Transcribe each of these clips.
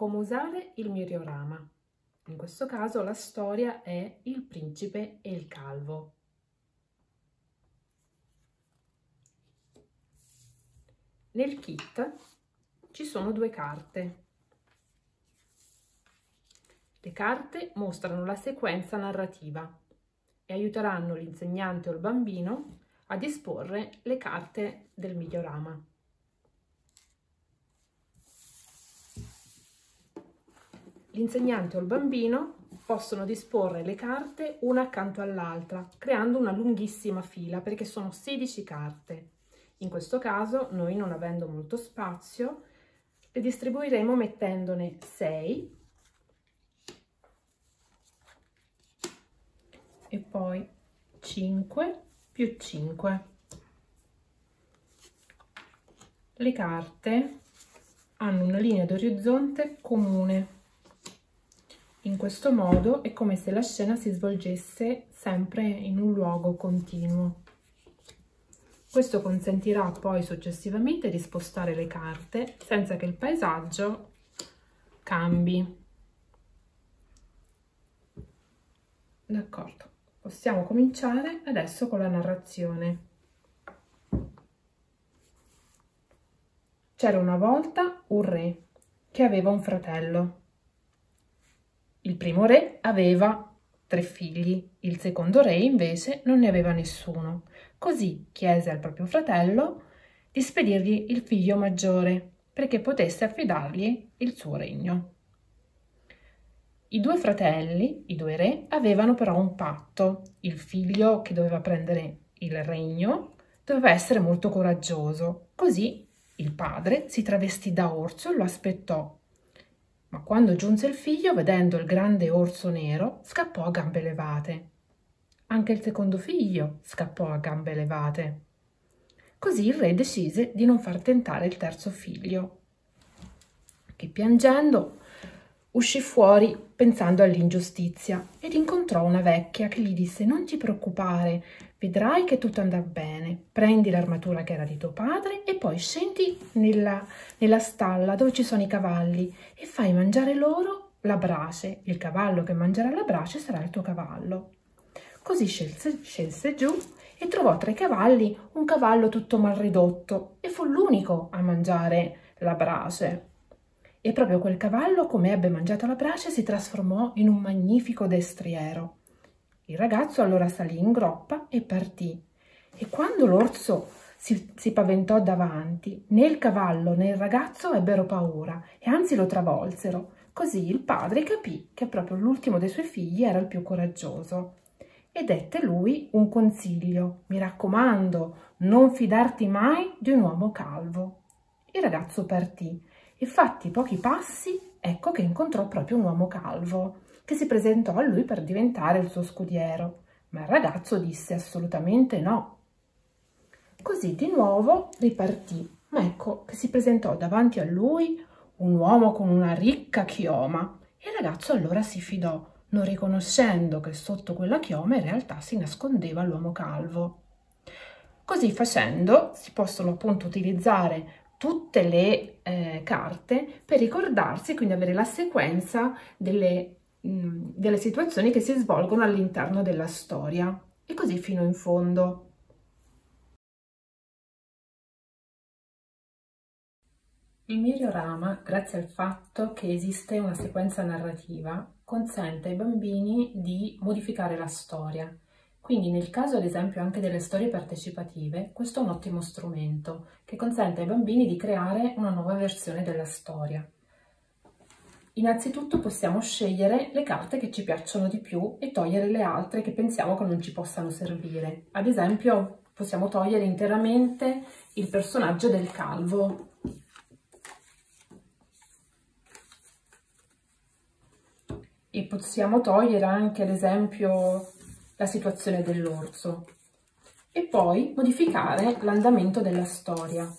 come usare il miriorama. In questo caso la storia è Il principe e il calvo. Nel kit ci sono 2 carte. Le carte mostrano la sequenza narrativa e aiuteranno l'insegnante o il bambino a disporre le carte del miriorama. L'insegnante o il bambino possono disporre le carte una accanto all'altra, creando una lunghissima fila perché sono 16 carte. In questo caso, noi non avendo molto spazio, le distribuiremo mettendone 6 e poi 5 più 5. Le carte hanno una linea d'orizzonte comune. In questo modo è come se la scena si svolgesse sempre in un luogo continuo. Questo consentirà poi successivamente di spostare le carte senza che il paesaggio cambi. D'accordo, possiamo cominciare adesso con la narrazione. C'era una volta un re che aveva un fratello. Il primo re aveva 3 figli, il secondo re invece non ne aveva nessuno. Così chiese al proprio fratello di spedirgli il figlio maggiore perché potesse affidargli il suo regno. I 2 fratelli, i 2 re, avevano però un patto. Il figlio che doveva prendere il regno doveva essere molto coraggioso. Così il padre si travestì da orso e lo aspettò. Ma quando giunse il figlio, vedendo il grande orso nero, scappò a gambe levate. Anche il secondo figlio scappò a gambe levate. Così il re decise di non far tentare il terzo figlio, che piangendo uscì fuori pensando all'ingiustizia ed incontrò una vecchia che gli disse: «Non ti preoccupare, vedrai che tutto andrà bene. Prendi l'armatura che era di tuo padre e poi scendi nella stalla dove ci sono i cavalli e fai mangiare loro la brace. Il cavallo che mangerà la brace sarà il tuo cavallo». Così scelse giù e trovò tra i cavalli un cavallo tutto mal ridotto e fu l'unico a mangiare la brace. E proprio quel cavallo, come ebbe mangiato la brace, si trasformò in un magnifico destriero. Il ragazzo allora salì in groppa e partì. E quando l'orso si paventò davanti, né il cavallo né il ragazzo ebbero paura e anzi lo travolsero. Così il padre capì che proprio l'ultimo dei suoi figli era il più coraggioso e dette lui un consiglio: «Mi raccomando, non fidarti mai di un uomo calvo». Il ragazzo partì e fatti pochi passi, ecco che incontrò proprio un uomo calvo che si presentò a lui per diventare il suo scudiero, ma il ragazzo disse assolutamente no. Così di nuovo ripartì, ma ecco che si presentò davanti a lui un uomo con una ricca chioma e il ragazzo allora si fidò, non riconoscendo che sotto quella chioma in realtà si nascondeva l'uomo calvo. Così facendo si possono appunto utilizzare tutte le carte per ricordarsi, quindi avere la sequenza delle situazioni che si svolgono all'interno della storia e così fino in fondo. Il miriorama, grazie al fatto che esiste una sequenza narrativa, consente ai bambini di modificare la storia. Quindi nel caso ad esempio anche delle storie partecipative, questo è un ottimo strumento che consente ai bambini di creare una nuova versione della storia. Innanzitutto possiamo scegliere le carte che ci piacciono di più e togliere le altre che pensiamo che non ci possano servire. Ad esempio possiamo togliere interamente il personaggio del calvo. E possiamo togliere anche, ad esempio, la situazione dell'orso e poi modificare l'andamento della storia.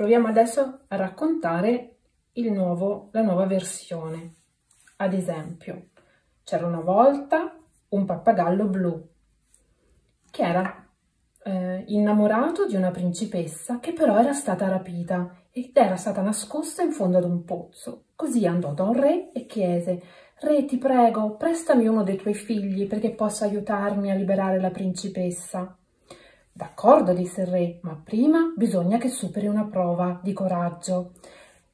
Proviamo adesso a raccontare la nuova versione. Ad esempio, c'era una volta un pappagallo blu che era innamorato di una principessa che però era stata rapita ed era stata nascosta in fondo ad un pozzo. Così andò da un re e chiese: «Re, ti prego, prestami uno dei tuoi figli perché possa aiutarmi a liberare la principessa». «D'accordo», disse il re, «ma prima bisogna che superi una prova di coraggio.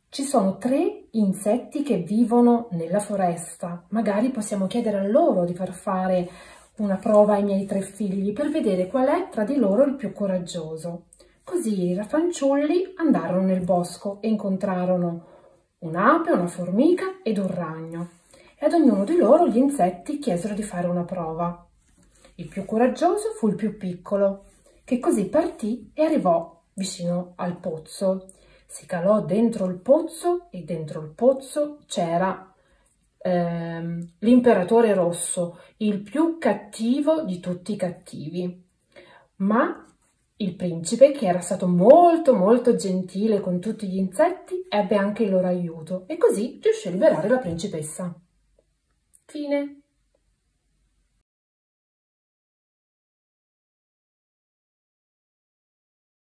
Ci sono 3 insetti che vivono nella foresta. Magari possiamo chiedere a loro di far fare una prova ai miei 3 figli per vedere qual è tra di loro il più coraggioso». Così i fanciulli andarono nel bosco e incontrarono un'ape, una formica ed un ragno. E ad ognuno di loro gli insetti chiesero di fare una prova. Il più coraggioso fu il più piccolo, che così partì e arrivò vicino al pozzo. Si calò dentro il pozzo e dentro il pozzo c'era l'imperatore rosso, il più cattivo di tutti i cattivi. Ma il principe, che era stato molto molto gentile con tutti gli insetti, ebbe anche il loro aiuto e così riuscì a liberare la principessa. Fine.